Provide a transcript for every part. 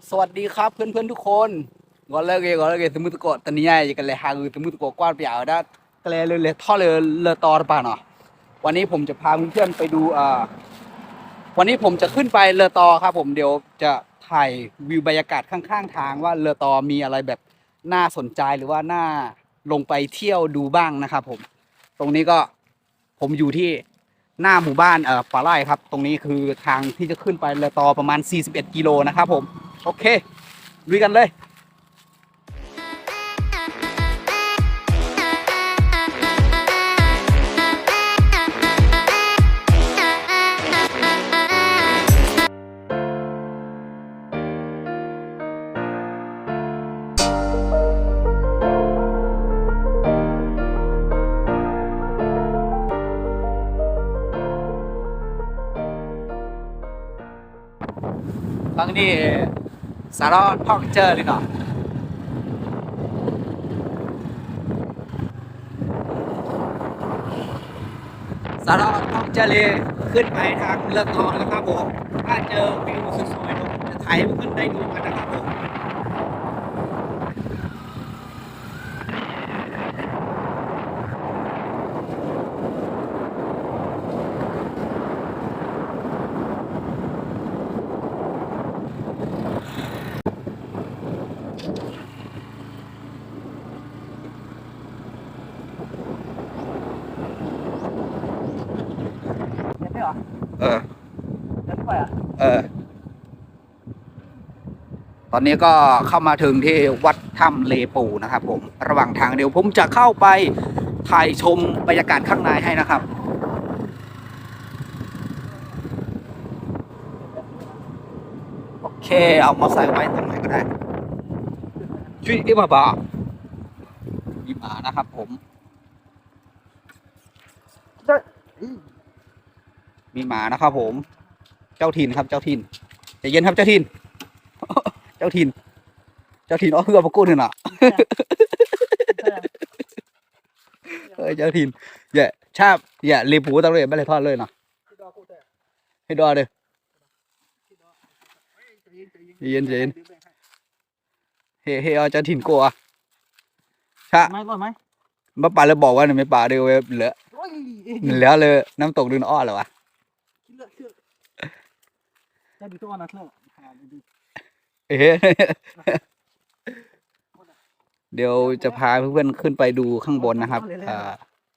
สวัสดีครับเพื่อนๆทุกคนก่อนเลยสมมุติก่อนตอนนี้ยังกันเลยหาคือสมมุติก่อนกว้านเปล่าได้ก็เลยท่อเลยต่อหรือเปล่าเนาะวันนี้ผมจะพาเพื่อนๆไปดูวันนี้ผมจะขึ้นไปเลอตอครับผมเดี๋ยวจะถ่ายวิวบรรยากาศข้างๆทางว่าเลอตอมีอะไรแบบน่าสนใจหรือว่าน่าลงไปเที่ยวดูบ้างนะครับผมตรงนี้ก็ผมอยู่ที่หน้าหมู่บ้านป่าไร่ครับตรงนี้คือทางที่จะขึ้นไปเลอตอประมาณ41กิโลนะครับผมโอเคลุยกันเลยครั้งนี้สารพัดท่องเจอเลยเนาะ สารพัดท่องเจอเลยขึ้นไปทางเรือต่อนะครับผมถ้าเจอวิวสวยๆผมจะถ่ายให้เพื่อนได้ดูกันนะครับผมเห็นไหมเหรอเออเห็นไปอ่ะเออตอนนี้ก็เข้ามาถึงที่วัดถ้ำเลปูนะครับผมระหว่างทางเดี๋ยวผมจะเข้าไปถ่ายชมบรรยากาศข้างในให้นะครับโอเคเอามาใส่ไว้ตรงไหนก็ได้ช่วยมาบอกมีหมานะครับผมมีหมานะครับผมเจ้าถิ่นครับเจ้าถิ่นใจเย็นครับเจ้าถิ่นเจ้าถิ่น เจ้าถิ่นอ้อเฮือปะกู้เนี่ยน่ะเออเจ้าถิ่นอย่าชาบอย่ารีบผูตั้งเลยไม่เลยทอดเลยเนาะให้ดอเด้อใจเย็นเฮ้เอาเจ้าถิ่นกูอ่ะชาไม่รอดไหมมาป่าเลยบอกว่าเนี่ยไม่ป่าเดียวเหลือเหลือเลยน้ำตกดึงอ้อเหรอวะจะดูตัวนะเถอะเอ๊ะเดี๋ยวจะพาเพื่อนๆขึ้นไปดูข้างบนนะครับ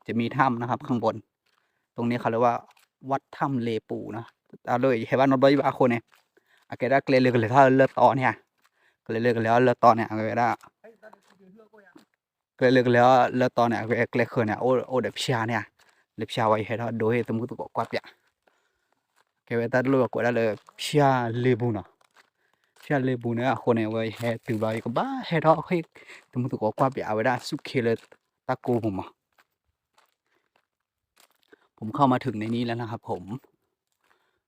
จะมีถ้ำนะครับข้างบนตรงนี้เขาเรียกว่าวัดถ้ำเลปูนะเอาเลยเห็นว่านนท์บอยบาโคนเนี่ยอาเกด้าเกลือเลยถ้าเลือดต่อเนี่ยเกลือเลยแล้วเลือดต่อเนี่ยอาเกด้า cái lực là to này cái khởi này ô đẹp xa nè đẹp xa vậy hết đó đối với tụi tôi có quạt vậy cái người ta luôn gọi là xa lebu nè xa lebu nữaคนnày vậy hết từ vậy có ba hết đó khi tụi tôi có quạt vậy vậy đó suốt khi là ta côผมเข้ามาถึงในนี้แล้วนะครับผม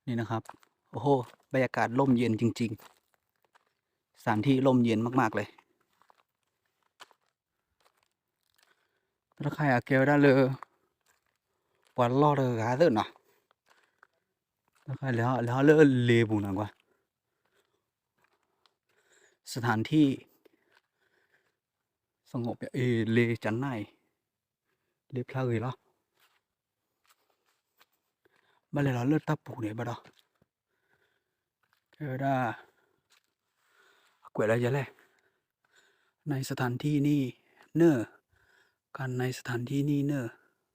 นี่นะครับโอ้โหบรรยากาศร่มเย็นจริงๆสถานที่ร่มเย็นมากๆเลยถ้าใครอยากเกี่ยวได้เลยวันรอดเลยกาเดินเนาะถ้าใครแล้วเลิกเลบุนะกว่าสถานที่สงบเอเลจันไนเลพลาเลยเหรอบ้านเราเลือดตาปูเนี่ยบ้าดอเออได้กวยอะไรจะแล่ในสถานที่นี่เนอการในสถานที่นี่เนอ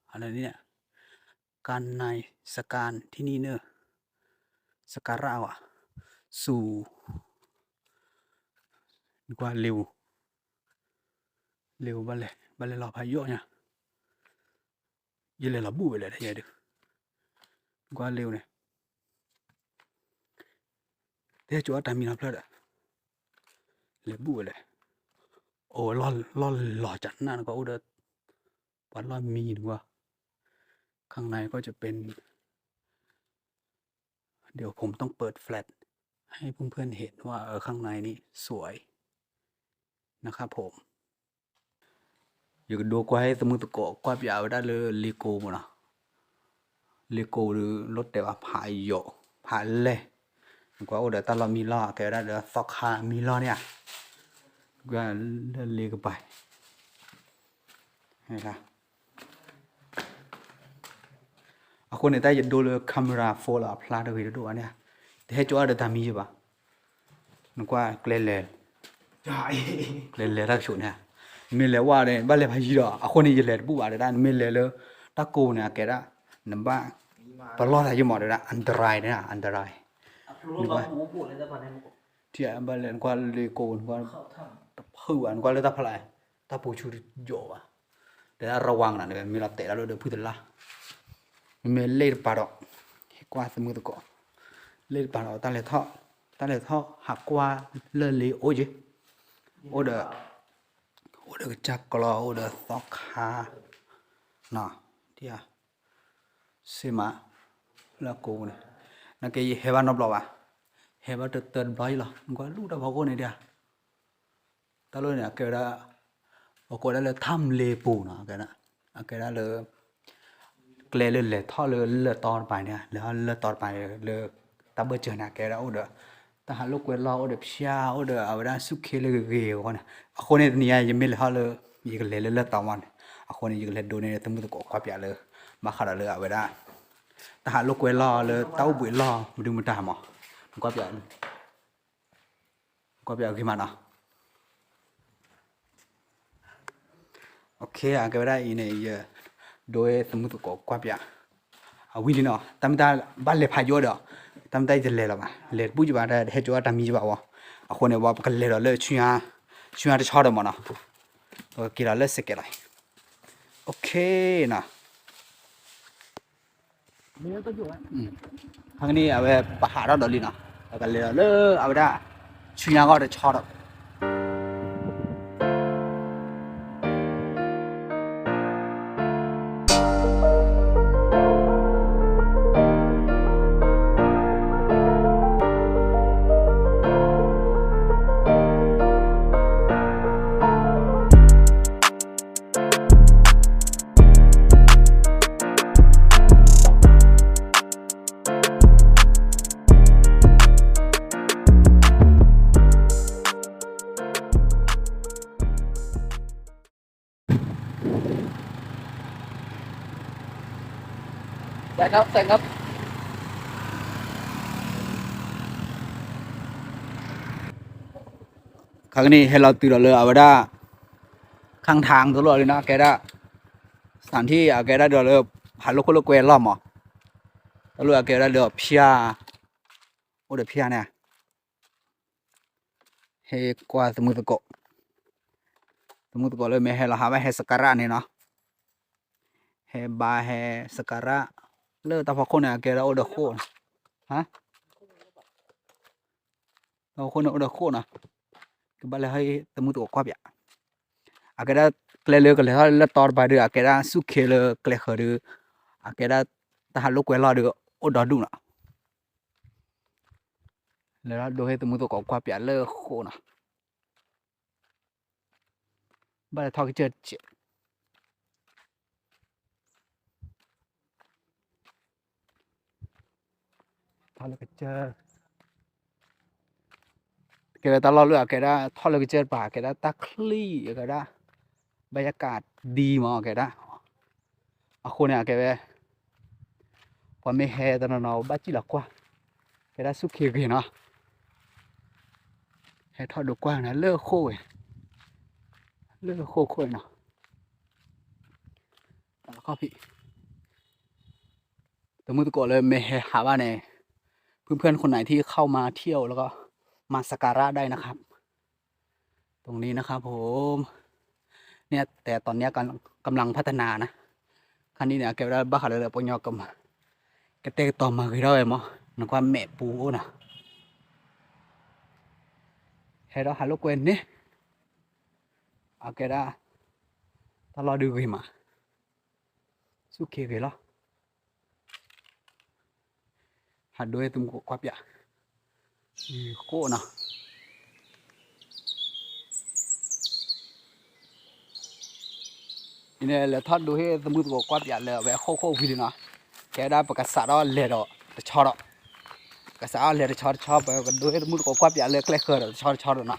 อะไรเนี่ยการในสการที่นี่เนอสการะอ่ะสู่กว่าเร็วบ้านเลยเราพายุเนี่ยยี่เลยเราบู๊ไปเลยได้ยังไงกว่าเร็วเนี่ยแต่จั่วตามีน้ำพลัดอะเลยบู๊ไปเลยโอ้ล่อหล่อจัดนั่นก็อุดวัดล่อมีดีกว่าข้างในก็จะเป็นเดี๋ยวผมต้องเปิดแฟลชให้เพื่อนๆเห็นว่าข้างในนี่สวยนะครับผมอยู่ดูก็ให้สมมุติก็กว่าไปเอาได้เลยลีโก้หมดนะลีโก้หรือรถแต่ว่าพายโยพายเลย qua ở đây ta lo mi lo cái đó là phọc hà mi lo nè qua lấy cái bài hay làคนในใต้จะดูเลยคาเมราโฟล์พลาดไปดูอันเนี้ยแต่ให้จอดทำมีใช่ปะนึกว่าเกลือใช่เกลือรักชุนเนี่ยมีเลยว่าเลยบ้านเลยพายีดอ่ะคนนี้จะเลยปุ๊บอะไรได้มีเลยเลยตะโกนเนี่ยแกละน้ำบ้าตลอดอะไรจะหมดเลยนะอันตรายเนี่ยอันตรายที่อันบ้านเลยนึกว่าเลยโกนนึกว่าผืนนึกว่าเลยตะพลายตะปูชูโย่อะเดี๋ยวระวังนะเดี๋ยวมีเราเตะแล้วเดี๋ยวพูดถึงละมีเล่ปลาดอกกว่าสมุทรก็เล่ปลาดอกตาเล่ท่อหักกว่าเล่เลยโอ้ยโอ้เด้อจักกลอโอ้เด้อซอกขาน่ะที่อ่ะเสมาแล้วกูเนี่ยนักเกย์เฮวันนบลาวะเฮวันเตือนบลอยหรอมึงก็รู้ได้พอกูเนี่ยเดียตาลุเนี่ยเกิดอะพอกูได้เลยทำเลปูนะแกนะแกได้เลยเกลือเลยท่อเลยตอนไปเนี่ยแล้วเลยตอนไปเลยตาเบอร์เจอนะแกแล้วเด้อแต่หาลูกเวลาเด้อพิชาเด้อเอาได้สุขเลยเกี่ยวกันนะคนนี้ยังไม่เลยเขาเลยยิงเลยตอนวันคนนี้ยิงเลยโดนเนี่ยตั้งมือตะกอบใหญ่เลยมาขนาดเลยเอาไว้ได้แต่หาลูกเวลาเลยเต้าบุ๋ยล้อมาดูมันตามอ่ะกอบใหญ่ขึ้นมาเนาะโอเคอ่ะก็ได้อีเนี่ยโดยสมมุติก็กว่าเปียวิลิเนาะตามตาบ้านเล็บพายอดตามตาจะเล่ละมาเล็บปุ้ยบ้านได้เฮจัวตามีจ้าวะคนเนี่ยว่ากันเล่ละเลยช่วยจะชอดมันเนาะก็กีฬาเล่นสเก็ตเลยโอเคนะทางนี้เอาไปปะหาเราดอลลี่เนาะกันเล่ละเลยเอาไปได้ช่วยก็จะชอดใส่ครับครั้งนี้ให้เราตื่นเลยเอาไว้ได้ข้างทางตลอดเลยนะแกได้สถานที่แกได้เดี๋ยวเลยหาลูกคนลูกเวรล้อมอ่ะแล้วแกได้เดี๋ยวพิชาโอ้เดี๋ยวพิชาเนี่ยให้กว่าสมุทรก็เลยไม่ให้เราหาไม่ให้สการะเนี่ยเนาะให้บาให้สการะเลิกตาพอคนเนี่ยแกเราเดือดโคตรฮะเราคนเนี่ยเดือดโคตรนะก็บ้านเลยให้สมุทรก็กว่าเปียแกได้เกลือกันเลยถ้าเลือดตอดไปเดือแกได้สุขเลยเกลือเขาเดือแกได้ทหารลูกเวลาเดือโอ้ดอดูนะแล้วดูให้สมุทรก็กว่าเปียเลิกโคตรนะบ้านเลยทอดเจ็ดทอดเลยเจอแกได้ตลอดเลยแกได้ทอดเลยเจอป่าแกได้ตะคลี่แกได้บรรยากาศดีมากแกได้คนเนี่ยแกไปพอไม่แห่ตอนนั้นบ้าจีหลักกว่าแกได้สุขีกันเนาะให้ทอดดูกว้างนะเลิกโค้ยเนาะแล้วก็พี่แต่มือตะโกนเลยไม่หาว่าเนี่ยเพื่อนๆคนไหนที่เข้ามาเที่ยวแล้วก็มาสักการะได้นะครับตรงนี้นะครับผมเนี่ยแต่ตอนนี้กำลังพัฒนานะคันนี้เนี่ยแกได้บ้าขาเลยปยอกมาแกเตะต่อมาคือได้มั้งนึกว่าแม่ปูนะให้เราหาลูกเว้นนี่แกได้ตลอดดูกันมาสุขีกันแล้วหาด้วยตุ้มกวาดยาโคนะเนี่ยเลยทอดดูให้สมุทรกวาดยาเลยแบบโควิดนะแกได้ประกาศสารแล้วเลยจะชอด cái sao liền chọn cái đôi mũi có quắp giả lừa cái khờ rồi chọn rồi nè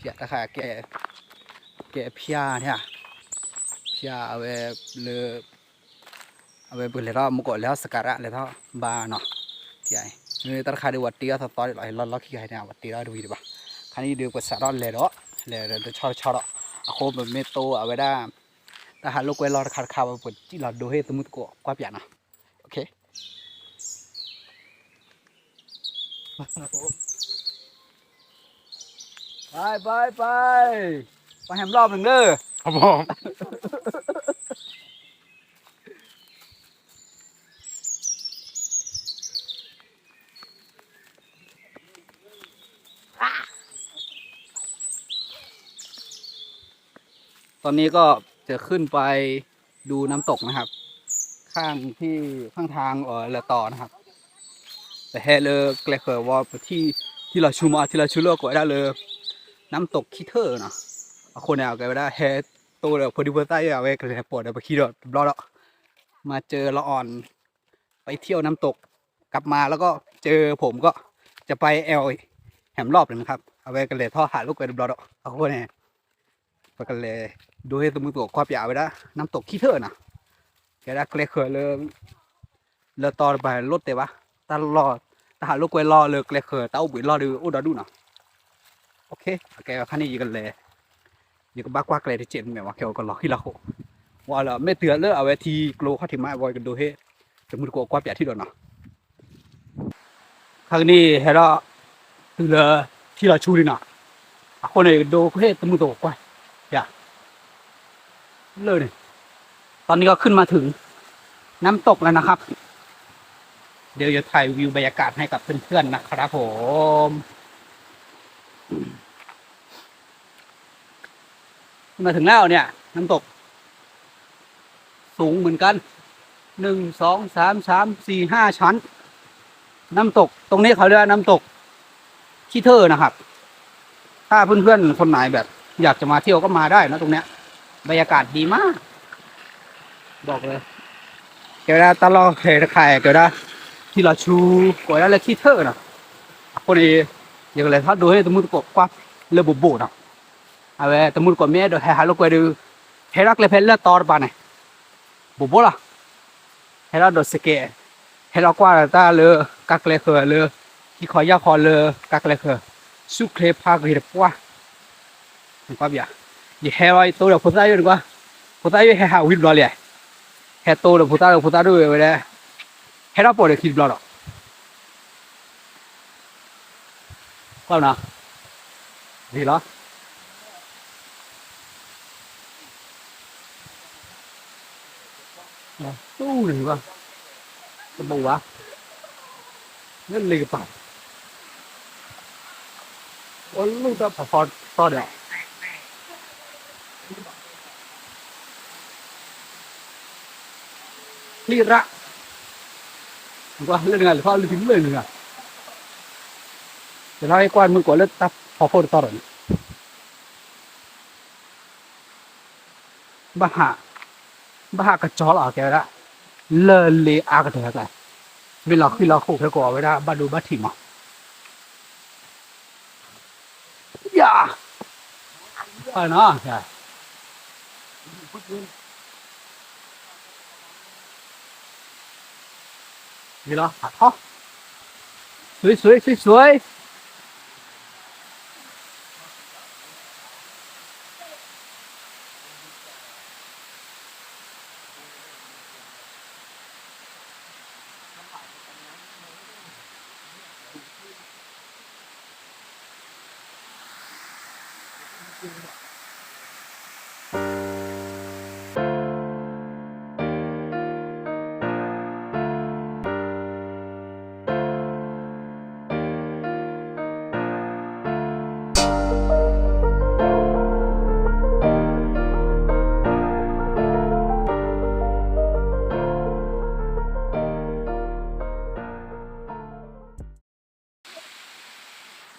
hiện tại cái pia nha pia về lừa về bữa lừa đó một cái lừa scara lừa đó ba nè thì ai người ta khai được vật tia thật to lại lo khi hay nào vật tia đó đuôi được ba khai đi được cái sao lừa đó lừa chọn đó aku meto aweda ta halu ko lor khar khawa put chi la do he tumut ko kwa pya na okayไปแฮมรอบหนึ่งเด้อ ครับผม ตอนนี้ก็จะขึ้นไปดูน้ำตกนะครับข้างที่ข้างทางเรือต่อนะครับแต่แฮเลยเกลเคอว่าที่เราชูมาที่เราชูโลกก็ได้เลยน้ำตกคิเทอร์เนาะคนเนี่ยก็ได้แฮตัวเรือพอดีเบอร์ใต้เอาไว้ก็เลยปวดไปขี่รถรอแล้วมาเจอละอ่อนไปเที่ยวน้ำตกกลับมาแล้วก็เจอผมก็จะไปแหมรอบหนึ่งครับเอาไว้ก็เลยท่อหาลูกไปรอแล้วเอาคนเนี่ยไปกันเลยดูให้ตัวมือตัวความยาวไปได้น้ำตกคิเทอร์นะแกได้เกลเคอเลยต่อไปรถเตะวะตลอดถ้าหาลูกไปรอเลยเกลเคอเต้าบุ๋ยรอดูอุดรดูนะโอเคแกขั้นนี้กันเลยอยู่กับบ้ากว่าเกลที่เจ็ดแบบว่าแกก็รอที่เราว่าเราไม่เตือนเลยเอาไว้ทีโกลข้อที่มาบอยกันดูให้ตัวมือตัวความยาวที่โดนนะครั้งนี้เฮเราถึงเลยที่เราชูดินะคนนี้ดูให้ตัวมือตัวกว่าอย่าเลยเนี่ยตอนนี้ก็ขึ้นมาถึงน้ำตกแล้วนะครับเดี๋ยวจะถ่ายวิวบรรยากาศให้กับเพื่อนๆนะครับผมมาถึงแล้วเนี่ยน้ำตกสูงเหมือนกัน1 2 3 4 5ชั้นน้ำตกตรงนี้เขาเรียกน้ำตกคีเทอร์นะครับถ้าเพื่อนๆคนไหนแบบอยากจะมาเที่ยวก็มาได้นะตรงเนี้ยบรรยากาศดีมากบอกเลยเกี่ยวกับตลอดเลยใครเกี่ยวกับที่เราชูก่อนแล้วคีเทอร์นะคนนี้อย่างไรถ้าดูให้ตมุดกบกว่าเรือบุบนะเอาไว้ตมุดกบเมียเดี๋ยวให้หาลูกไปดูให้รักเลยเพลเลือดต่อไปไหนบุบล่ะให้เราโดดสเกตให้เรากว่าตาเรือกักเลยเขอเรือที่ขอยาคอเรือกักเลยเขอสุเคลพากรีดกว่ามันก็แบบอย่าให้เราตัวเดียวพูดได้ยังกว่าพูดได้ยังให้หาวิบล้อเลยให้ตัวเดียวพูดได้ด้วยเว้ยให้เราปวดเลยคิดล้อหรอกก็นะดีเหรอตู้หนึ่งก็จะบอกว่าเล่นเลยกับป่าโอ้ลูกจะพอต่อเดี๋ยวนี่ละว่าเล่นงานหรือเขาเล่นทิ้งเลยหนึ่งอ่ะแต่เราไอ้กวนมึงกว่าเล่นตับพอต่อเลยบ้ากระจอกอ่ะแกละเล่นเลยอากระเถอะกันเวลาขึ้นเราขู่แค่ก่อไว้ได้บ้านดูบ้านถิ่มอ่ะอย่าไปเนาะใช่ดีเหรอฮะสวย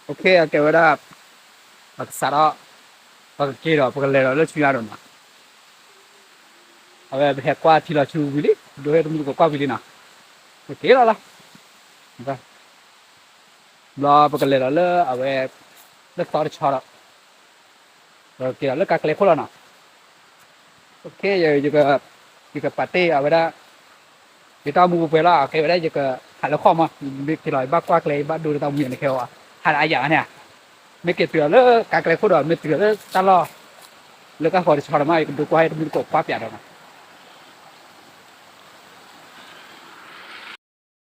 โอเคโอเคว่าได้ปักษาเราปักเกลือปักเลเราเลือกชิมอะไรหน่อยเอาไปแหกกว่าที่เราชูวิลลี่ดูให้ตรงนี้ก็กว่าวิลลี่นะโอเคแล้วล่ะ รอปกติแล้วเอาไว้เลิกต่อที่ชอแล้วโอเคเลิกการเกลี่ยคนละเนาะโอเคอยู่กับปาร์ตี้เอาไว้ได้อยู่ตามมูไปแล้วโอเคไว้ได้อยู่กับหันแล้วข้อมาบิ๊กที่ลอยบ้ากว่าเกลี่ยบ้าดูตามมีในเคลอ่ะหันอะไรอย่างเนี่ยไม่เกี่ยวกับเลิกการเกลี่ยคนละไม่เกี่ยวกับตลอดเลิกการขอที่ชอแล้วไม่ดูกว่าให้ดูกว่าเปลี่ยนแล้วนะ